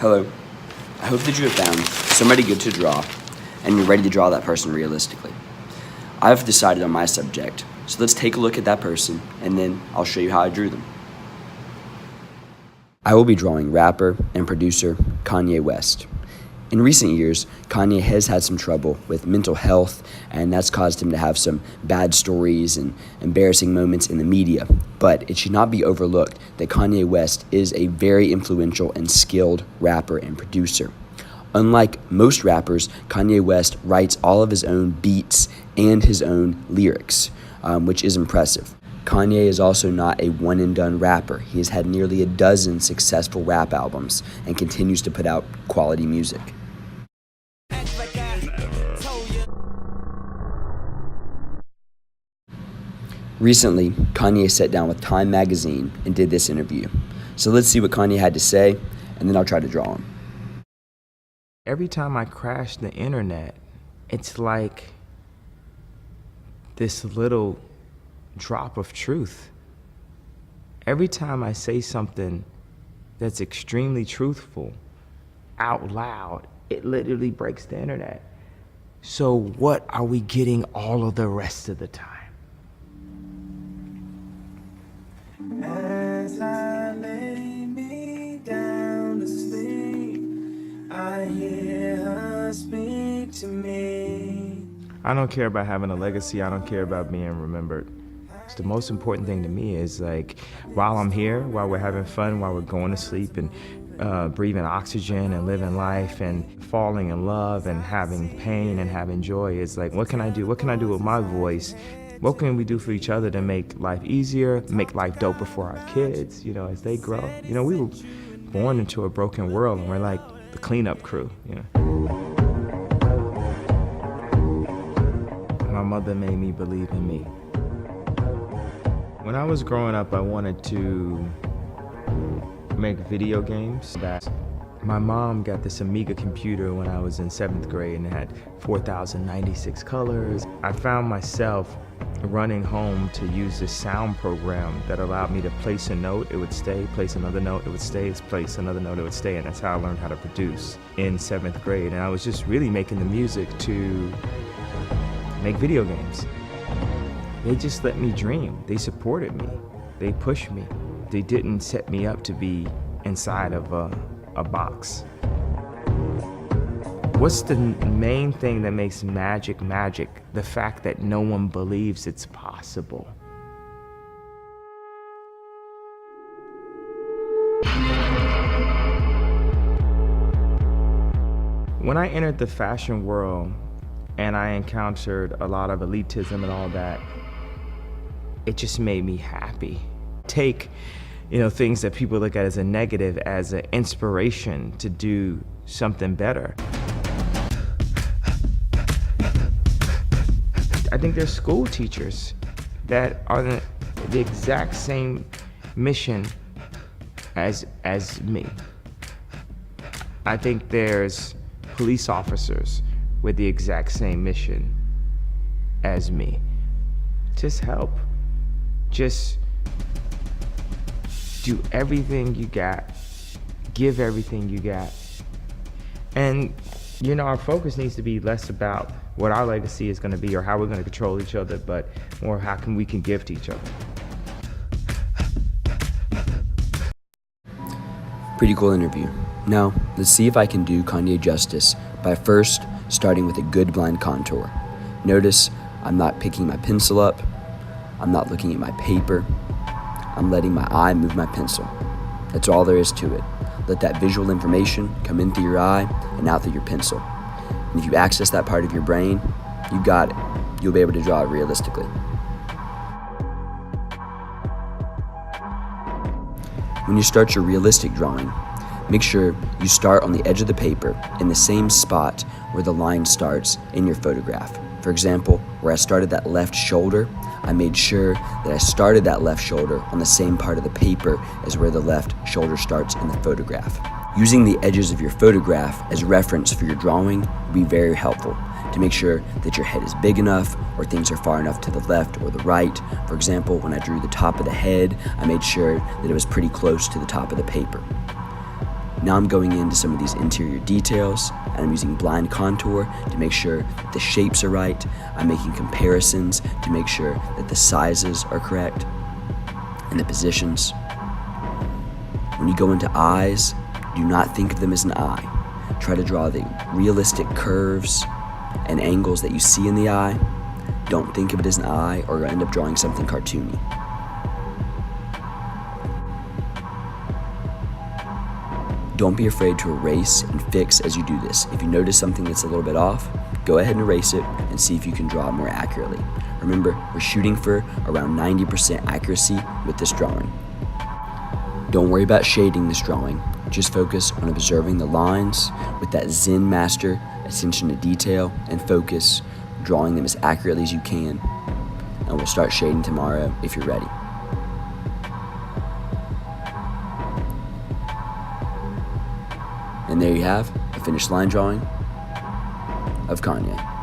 Hello. I hope that you have found somebody good to draw and you're ready to draw that person realistically. I've decided on my subject, so let's take a look at that person and then I'll show you how I drew them. I will be drawing rapper and producer Kanye West. In recent years, Kanye has had some trouble with mental health, and that's caused him to have some bad stories and embarrassing moments in the media. But it should not be overlooked that Kanye West is a very influential and skilled rapper and producer. Unlike most rappers, Kanye West writes all of his own beats and his own lyrics, which is impressive. Kanye is also not a one-and-done rapper. He has had nearly a dozen successful rap albums and continues to put out quality music. Recently, Kanye sat down with Time magazine and did this interview. So let's see what Kanye had to say, and then I'll try to draw him. Every time I crash the internet, it's like this little drop of truth. Every time I say something that's extremely truthful out loud, it literally breaks the internet. So what are we getting all of the rest of the time? As I lay me down to sleep, I hear her speak to me. I don't care about having a legacy. I don't care about being remembered. The most important thing to me is, like, while I'm here, while we're having fun, while we're going to sleep and breathing oxygen and living life and falling in love and having pain and having joy, it's like, what can I do? What can I do with my voice? What can we do for each other to make life easier, make life doper for our kids, as they grow? We were born into a broken world, and we're like the cleanup crew, My mother made me believe in me. When I was growing up, I wanted to make video games. My mom got this Amiga computer when I was in 7th grade, and it had 4,096 colors. I found myself running home to use this sound program that allowed me to place a note, it would stay, place another note, it would stay, place another note, it would stay, and that's how I learned how to produce in 7th grade. And I was just really making the music to make video games. They just let me dream. They supported me. They pushed me. They didn't set me up to be inside of a box. What's the main thing that makes magic magic? The fact that no one believes it's possible. When I entered the fashion world and I encountered a lot of elitism and all that, it just made me happy. Take, things that people look at as a negative as an inspiration to do something better. I think there's school teachers that are the exact same mission as me. I think there's police officers with the exact same mission as me. Just help. Just do everything you got. Give everything you got. And, our focus needs to be less about what our legacy is going to be or how we're going to control each other, but more how we can give to each other. Pretty cool interview. Now, let's see if I can do Kanye justice by first starting with a good blind contour. Notice I'm not picking my pencil up. I'm not looking at my paper. I'm letting my eye move my pencil. That's all there is to it. Let that visual information come in through your eye and out through your pencil. And if you access that part of your brain, you got it. You'll be able to draw it realistically. When you start your realistic drawing, make sure you start on the edge of the paper in the same spot where the line starts in your photograph. For example, where I started that left shoulder, I made sure that I started that left shoulder on the same part of the paper as where the left shoulder starts in the photograph. Using the edges of your photograph as reference for your drawing will be very helpful to make sure that your head is big enough or things are far enough to the left or the right. For example, when I drew the top of the head, I made sure that it was pretty close to the top of the paper. Now I'm going into some of these interior details, and I'm using blind contour to make sure that the shapes are right. I'm making comparisons to make sure that the sizes are correct and the positions. When you go into eyes, do not think of them as an eye. Try to draw the realistic curves and angles that you see in the eye. Don't think of it as an eye, or you'll end up drawing something cartoony. Don't be afraid to erase and fix as you do this. If you notice something that's a little bit off, go ahead and erase it and see if you can draw more accurately. Remember, we're shooting for around 90% accuracy with this drawing. Don't worry about shading this drawing. Just focus on observing the lines with that Zen master attention to detail and focus, drawing them as accurately as you can. And we'll start shading tomorrow if you're ready. And there you have a finished line drawing of Kanye.